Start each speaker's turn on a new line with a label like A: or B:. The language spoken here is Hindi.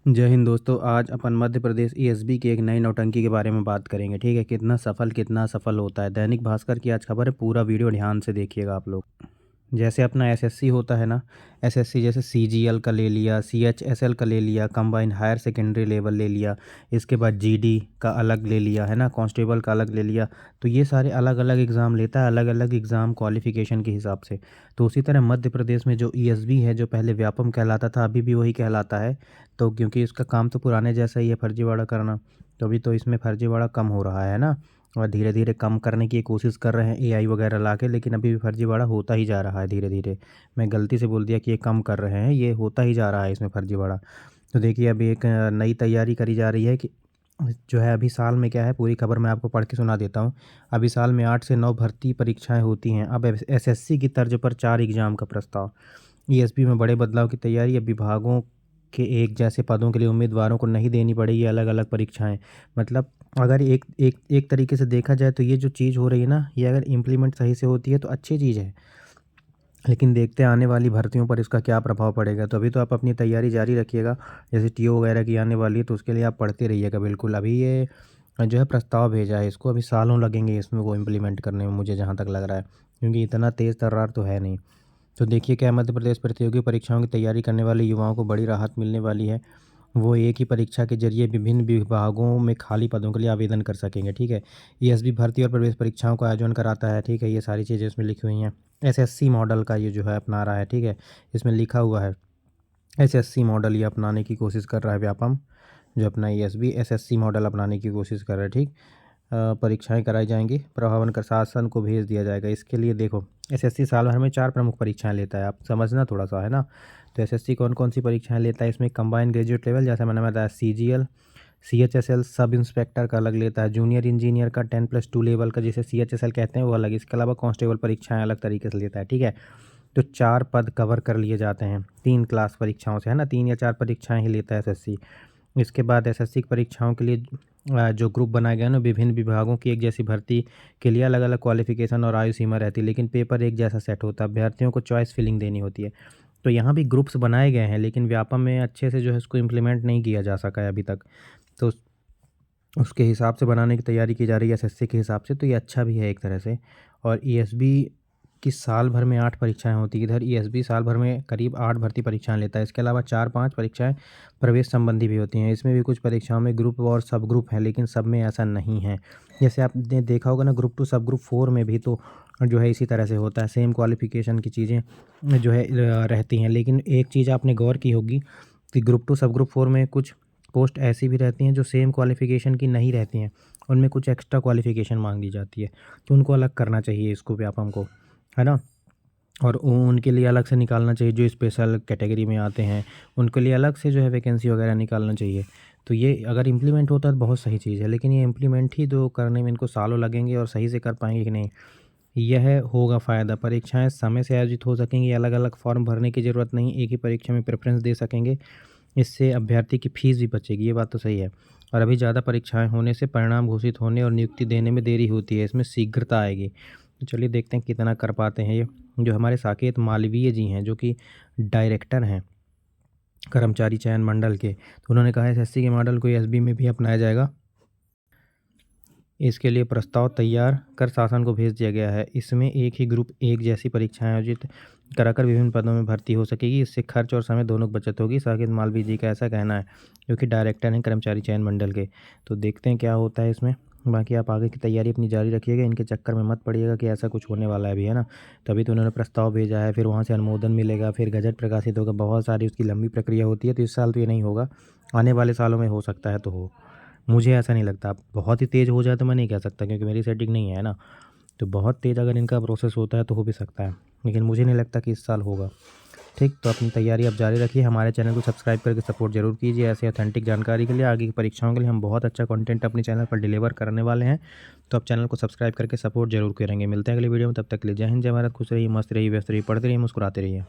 A: जय हिंद दोस्तों। आज अपन मध्य प्रदेश ईएसबी की एक नई नौटंकी के बारे में बात करेंगे। ठीक है, कितना सफल होता है। दैनिक भास्कर की आज खबर है, पूरा वीडियो ध्यान से देखिएगा आप लोग। जैसे अपना एसएससी होता है ना, एसएससी जैसे सीजीएल का ले लिया, सीएचएसएल का ले लिया, कंबाइंड हायर सेकेंडरी लेवल ले लिया, इसके बाद जीडी का अलग ले लिया है ना, कांस्टेबल का अलग ले लिया। तो ये सारे अलग अलग एग्ज़ाम लेता है, अलग अलग एग्ज़ाम क्वालिफ़िकेशन के हिसाब से। तो उसी तरह मध्य प्रदेश में जो ईएसबी है, जो पहले व्यापम कहलाता था, अभी भी वही कहलाता है। तो क्योंकि इसका काम तो पुराने जैसा ही है, फर्जीवाड़ा करना। तो अभी तो इसमें फर्जीवाड़ा कम हो रहा है ना, और धीरे धीरे कम करने की कोशिश कर रहे हैं एआई वगैरह ला के, लेकिन अभी भी फर्जीवाड़ा होता ही जा रहा है धीरे धीरे। मैं गलती से बोल दिया कि ये कम कर रहे हैं, ये होता ही जा रहा है इसमें फर्जीवाड़ा। तो देखिए, अभी एक नई तैयारी करी जा रही है कि जो है अभी साल में क्या है, पूरी खबर मैं आपको पढ़ के सुना देता हूँ। अभी साल में 8 से 9 भर्ती परीक्षाएं होती हैं। अब एसएससी की तर्ज पर 4 एग्ज़ाम का प्रस्ताव। ईएसपी में बड़े बदलाव की तैयारी। अब विभागों के एक जैसे पदों के लिए उम्मीदवारों को नहीं देनी पड़ेगी अलग अलग परीक्षाएं। मतलब अगर एक एक एक तरीके से देखा जाए तो ये जो चीज़ हो रही है ना, ये अगर इम्प्लीमेंट सही से होती है तो अच्छी चीज़ है। लेकिन देखते हैं आने वाली भर्तियों पर इसका क्या प्रभाव पड़ेगा। तो अभी तो आप अपनी तैयारी जारी रखिएगा। जैसे टीओ वगैरह की आने वाली है, तो उसके लिए आप पढ़ते रहिएगा बिल्कुल। अभी ये जो है प्रस्ताव भेजा है, इसको अभी सालों लगेंगे इसमें वो इम्प्लीमेंट करने में, मुझे जहाँ तक लग रहा है, क्योंकि इतना तेज़ तर्रार तो है नहीं। तो देखिए, क्या मध्य प्रदेश प्रतियोगी परीक्षाओं की तैयारी करने वाले युवाओं को बड़ी राहत मिलने वाली है। वो एक ही परीक्षा के जरिए विभिन्न विभागों में खाली पदों के लिए आवेदन कर सकेंगे। ठीक है, ईएसबी भर्ती और प्रवेश परीक्षाओं का आयोजन कराता है। ठीक है, ये सारी चीज़ें इसमें लिखी हुई हैं। एसएससी मॉडल का ये जो है अपना रहा है। ठीक है, इसमें लिखा हुआ है एसएससी मॉडल ये अपनाने की कोशिश कर रहा है व्यापम। जो अपना ईएसबी एसएससी मॉडल अपनाने की कोशिश कर रहा है। ठीक, परीक्षाएं कराई जाएंगी, प्रभावन कर शासन को भेज दिया जाएगा। इसके लिए देखो, एसएससी साल भर में 4 प्रमुख परीक्षाएं लेता है, आप समझना थोड़ा सा है ना। तो एसएससी कौन कौन सी परीक्षाएं लेता है, इसमें कंबाइंड ग्रेजुएट लेवल, जैसे मैंने बताया, सीजीएल, सीएचएसएल, सब इंस्पेक्टर का अलग लेता है, जूनियर इंजीनियर का 10+2 लेवल का जिसे सीएचएसएल कहते हैं वो अलग। इसके अलावा कांस्टेबल परीक्षाएं अलग तरीके से लेता है। ठीक है, तो 4 पद कवर कर लिए जाते हैं 3 क्लास परीक्षाओं से, है ना। 3 या 4 परीक्षाएं ही लेता है एसएससी। इसके बाद एसएससी की परीक्षाओं के लिए जो ग्रुप बनाए गए हैं ना, विभिन्न विभागों की एक जैसी भर्ती के लिए अलग अलग क्वालिफिकेशन और आयु सीमा रहती है, लेकिन पेपर एक जैसा सेट होता है। अभ्यर्थियों को चॉइस फिलिंग देनी होती है। तो यहाँ भी ग्रुप्स बनाए गए हैं, लेकिन व्यापम में अच्छे से जो है इसको इम्प्लीमेंट नहीं किया जा सका है अभी तक। तो उसके हिसाब से बनाने की तैयारी की जा रही है एसएससी के हिसाब से। तो ये अच्छा भी है एक तरह से। और ईएसबी की साल भर में 8 परीक्षाएं होती है। इधर ईएसबी साल भर में करीब 8 भर्ती परीक्षाएं लेता है। इसके अलावा 4-5 परीक्षाएं प्रवेश संबंधी भी होती हैं। इसमें भी कुछ परीक्षाओं में ग्रुप और सब ग्रुप हैं, लेकिन सब में ऐसा नहीं है। जैसे आपने देखा होगा ना, ग्रुप 2 सब ग्रुप 4 में भी तो जो है इसी तरह से होता है, सेम क्वालिफिकेशन की चीज़ें जो है रहती हैं। लेकिन एक चीज़ आपने गौर की होगी कि ग्रुप 2 सब ग्रुप 4 में कुछ पोस्ट ऐसी भी रहती हैं जो सेम क्वालिफ़िकेशन की नहीं रहती हैं, उनमें कुछ एक्स्ट्रा क्वालिफ़िकेशन मांग ली जाती है। तो उनको अलग करना चाहिए इसको व्यापम को, है ना। और उनके लिए अलग से निकालना चाहिए, जो स्पेशल कैटेगरी में आते हैं उनके लिए अलग से जो है वैकेंसी वगैरह निकालना चाहिए। तो ये अगर इम्प्लीमेंट होता है तो बहुत सही चीज़ है, लेकिन ये इम्प्लीमेंट ही तो करने में इनको सालों लगेंगे, और सही से कर पाएंगे कि नहीं, यह होगा फ़ायदा। परीक्षाएं समय से आयोजित हो सकेंगी, अलग अलग फॉर्म भरने की ज़रूरत नहीं, एक ही परीक्षा में प्रेफरेंस दे सकेंगे। इससे अभ्यर्थी की फ़ीस भी बचेगी, ये बात तो सही है। और अभी ज़्यादा परीक्षाएं होने से परिणाम घोषित होने और नियुक्ति देने में देरी होती है, इसमें शीघ्रता आएगी। तो चलिए देखते हैं कितना कर पाते हैं ये। जो हमारे साकेत मालवीय जी हैं, जो कि डायरेक्टर हैं कर्मचारी चयन मंडल के, तो उन्होंने कहा है एसएससी के मॉडल को एसबी में भी अपनाया जाएगा। इसके लिए प्रस्ताव तैयार कर शासन को भेज दिया गया है। इसमें एक ही ग्रुप एक जैसी परीक्षाएं आयोजित कराकर विभिन्न पदों में भर्ती हो सकेगी। इससे खर्च और समय दोनों की बचत होगी, साकेत मालवीय जी का ऐसा कहना है, जो कि डायरेक्टर हैं कर्मचारी चयन मंडल के। तो देखते हैं क्या होता है इसमें। बाकी आप आगे की तैयारी अपनी जारी रखिएगा, इनके चक्कर में मत पड़िएगा कि ऐसा कुछ होने वाला है अभी, है ना। तभी तो उन्होंने प्रस्ताव भेजा है, फिर वहाँ से अनुमोदन मिलेगा, फिर गजट प्रकाशित होगा, बहुत सारी उसकी लंबी प्रक्रिया होती है। तो इस साल तो ये नहीं होगा, आने वाले सालों में हो सकता है तो हो। मुझे ऐसा नहीं लगता। बहुत ही तेज़ हो जाए तो मैं नहीं कह सकता, क्योंकि मेरी सेटिंग नहीं है ना। तो बहुत तेज़ अगर इनका प्रोसेस होता है तो हो भी सकता है, लेकिन मुझे नहीं लगता कि इस साल होगा। ठीक, तो अपनी तैयारी आप जारी रखिए। हमारे चैनल को सब्सक्राइब करके सपोर्ट जरूर कीजिए। ऐसे ऑथेंटिक जानकारी के लिए, आगे की परीक्षाओं के लिए हम बहुत अच्छा कंटेंट अपने चैनल पर डिलीवर करने वाले हैं। तो आप चैनल को सब्सक्राइब करके सपोर्ट जरूर करेंगे। मिलते हैं अगले वीडियो में, तब तक के लिए जय हिंद, जय भारत, खुश रहिए, मस्त रहिए, व्यस्त रहिए, पढ़ते रहिए, मुस्कुराते रहिए।